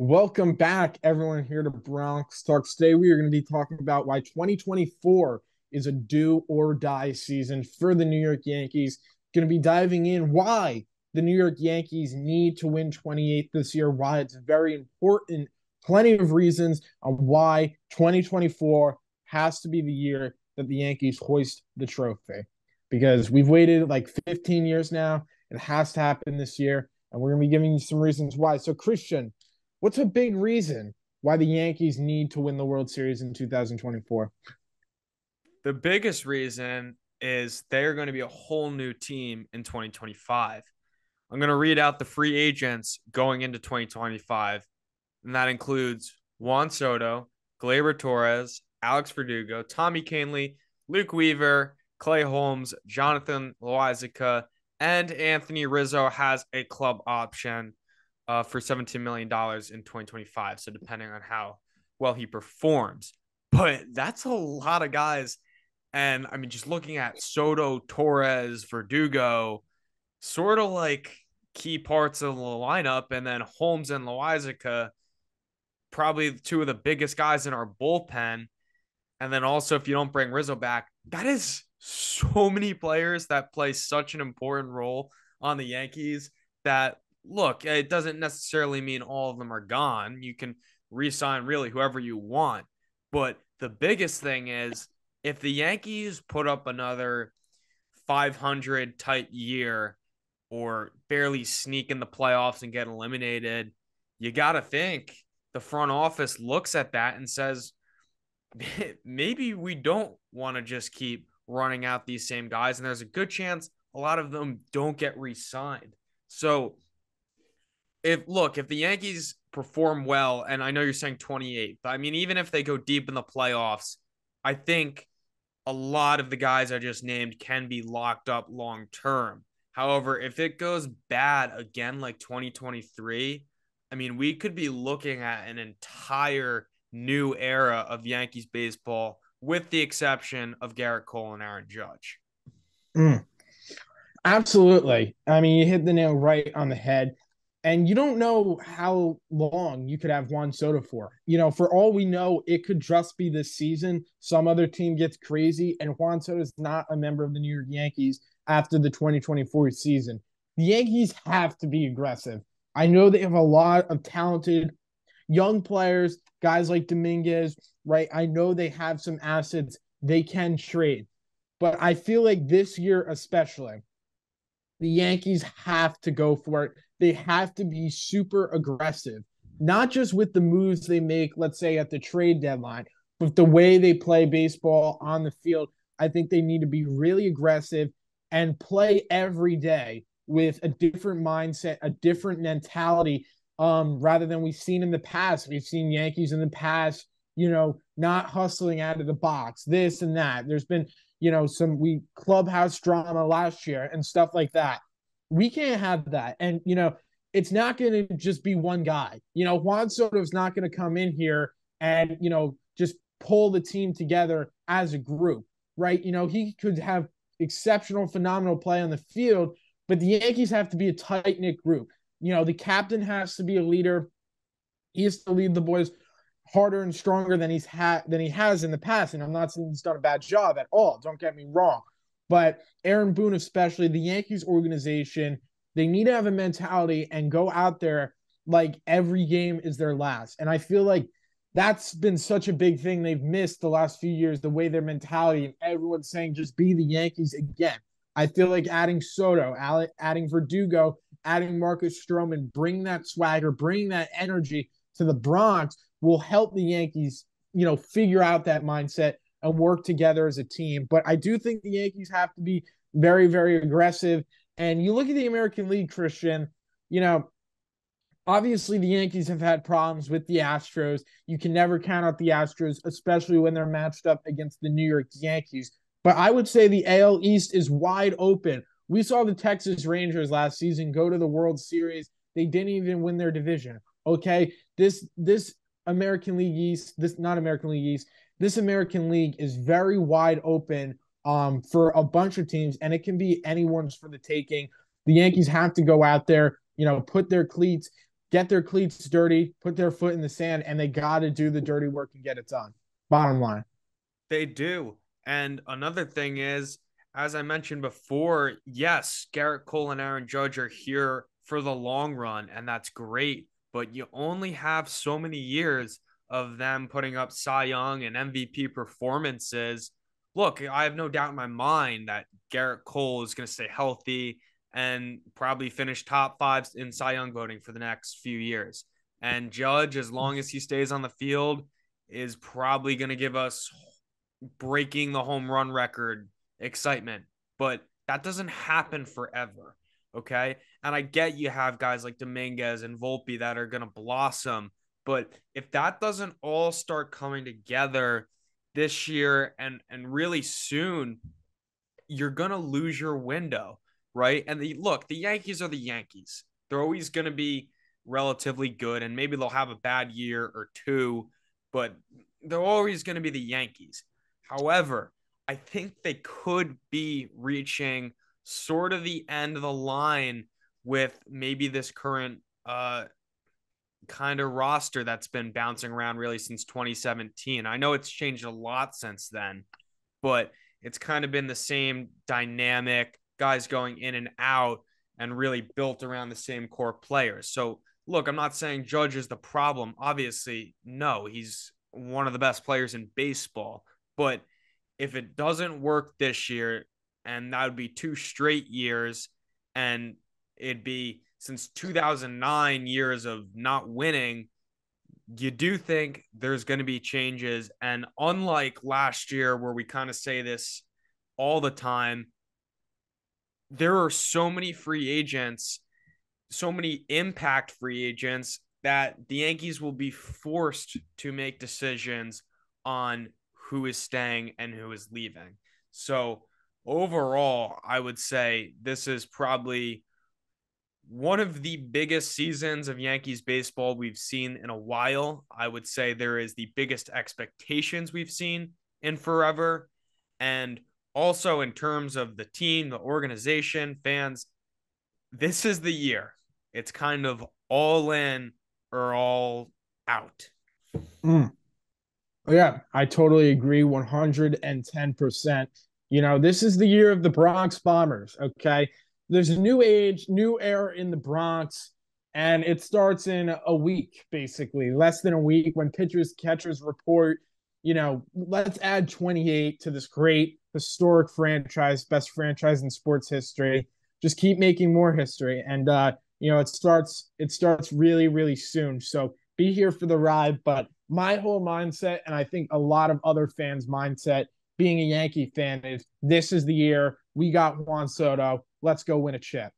Welcome back, everyone, here to Bronx Talks. Today, we are going to be talking about why 2024 is a do or die season for the New York Yankees. Going to be diving in why the New York Yankees need to win 28 this year, why it's very important, plenty of reasons on why 2024 has to be the year that the Yankees hoist the trophy. Because we've waited like 15 years now. It has to happen this year, and we're going to be giving you some reasons why. So, Christian, what's a big reason why the Yankees need to win the World Series in 2024? The biggest reason is they're going to be a whole new team in 2025. I'm going to read out the free agents going into 2025, and that includes Juan Soto, Gleyber Torres, Alex Verdugo, Tommy Kahnle, Luke Weaver, Clay Holmes, Jonathan Loizica, and Anthony Rizzo has a club option for $17 million in 2025. So depending on how well he performs. But that's a lot of guys. And I mean, just looking at Soto, Torres, Verdugo, sort of like key parts of the lineup. And then Holmes and Loizica, probably two of the biggest guys in our bullpen. And then also, if you don't bring Rizzo back, that is so many players that play such an important role on the Yankees that, look, it doesn't necessarily mean all of them are gone. You can re-sign really whoever you want. But the biggest thing is if the Yankees put up another 500 type year or barely sneak in the playoffs and get eliminated, you got to think the front office looks at that and says, maybe we don't want to just keep running out these same guys. And there's a good chance a lot of them don't get re-signed. So if the Yankees perform well, and I know you're saying 28, but I mean, even if they go deep in the playoffs, I think a lot of the guys I just named can be locked up long term. However, if it goes bad again, like 2023, I mean, we could be looking at an entire new era of Yankees baseball, with the exception of Garrett Cole and Aaron Judge. Mm, absolutely. I mean, you hit the nail right on the head. And you don't know how long you could have Juan Soto for. For all we know, it could just be this season. Some other team gets crazy, and Juan Soto is not a member of the New York Yankees after the 2024 season. The Yankees have to be aggressive. I know they have a lot of talented young players, guys like Dominguez, right? I know they have some assets they can trade. But I feel like this year, especially, the Yankees have to go for it. They have to be super aggressive, not just with the moves they make, let's say at the trade deadline, but the way they play baseball on the field. I think they need to be really aggressive and play every day with a different mindset, a different mentality, rather than we've seen in the past. We've seen Yankees in the past, not hustling out of the box, this and that. There's been some we clubhouse drama last year and stuff like that. We can't have that. And it's not going to just be one guy. Juan Soto is not going to come in here and just pull the team together as a group, right? He could have exceptional, phenomenal play on the field, but the Yankees have to be a tight knit group. The captain has to be a leader. He has to lead the boys harder and stronger than he has in the past. And I'm not saying he's done a bad job at all. Don't get me wrong. But Aaron Boone, especially the Yankees organization, they need to have a mentality and go out there like every game is their last. And I feel like that's been such a big thing they've missed the last few years, the way their mentality and everyone's saying just be the Yankees again. I feel like adding Soto, adding Verdugo, adding Marcus Stroman, bring that swagger, bring that energy to the Bronx will help the Yankees, figure out that mindset and work together as a team. But I do think the Yankees have to be very, very aggressive. And you look at the American League, Christian, obviously the Yankees have had problems with the Astros. You can never count out the Astros, especially when they're matched up against the New York Yankees. But I would say the AL East is wide open. We saw the Texas Rangers last season go to the World Series. They didn't even win their division. Okay, this American League East, this American League is very wide open for a bunch of teams, and it can be anyone's for the taking. The Yankees have to go out there, put their cleats get their cleats dirty, put their foot in the sand, and they got to do the dirty work and get it done. Bottom line. They do. And another thing is, as I mentioned before, yes, Garrett Cole and Aaron Judge are here for the long run, and that's great. But you only have so many years of them putting up Cy Young and MVP performances. Look, I have no doubt in my mind that Garrett Cole is going to stay healthy and probably finish top five in Cy Young voting for the next few years. And Judge, as long as he stays on the field, is probably going to give us breaking the home run record excitement, but that doesn't happen forever. Okay. And I get you have guys like Dominguez and Volpe that are going to blossom, but if that doesn't all start coming together this year and really soon, you're going to lose your window, right? And look, the Yankees are the Yankees. They're always going to be relatively good, and maybe they'll have a bad year or two, but they're always going to be the Yankees. However, I think they could be reaching sort of the end of the line with maybe this current kind of roster that's been bouncing around really since 2017. I know it's changed a lot since then, but it's kind of been the same dynamic, guys going in and out, and really built around the same core players. So, look, I'm not saying Judge is the problem. Obviously, no, he's one of the best players in baseball. But if it doesn't work this year, and that would be 2 straight years, and it'd be since 2009 years of not winning, you do think there's going to be changes. And unlike last year, where we kind of say this all the time, there are so many free agents, so many impact free agents that the Yankees will be forced to make decisions on who is staying and who is leaving. So overall, I would say this is probably one of the biggest seasons of Yankees baseball we've seen in a while. I would say there is the biggest expectations we've seen in forever. And also in terms of the team, the organization, fans, this is the year. It's kind of all in or all out. Mm. Yeah, I totally agree 110%. This is the year of the Bronx Bombers, okay? There's a new age, new era in the Bronx, and it starts in a week, basically, less than a week when pitchers, catchers report. Let's add 28 to this great historic franchise, best franchise in sports history. Just keep making more history. And it starts really, really soon. So be here for the ride. But my whole mindset, and I think a lot of other fans' mindset, being a Yankee fan, is this is the year we got Juan Soto. Let's go win a chip.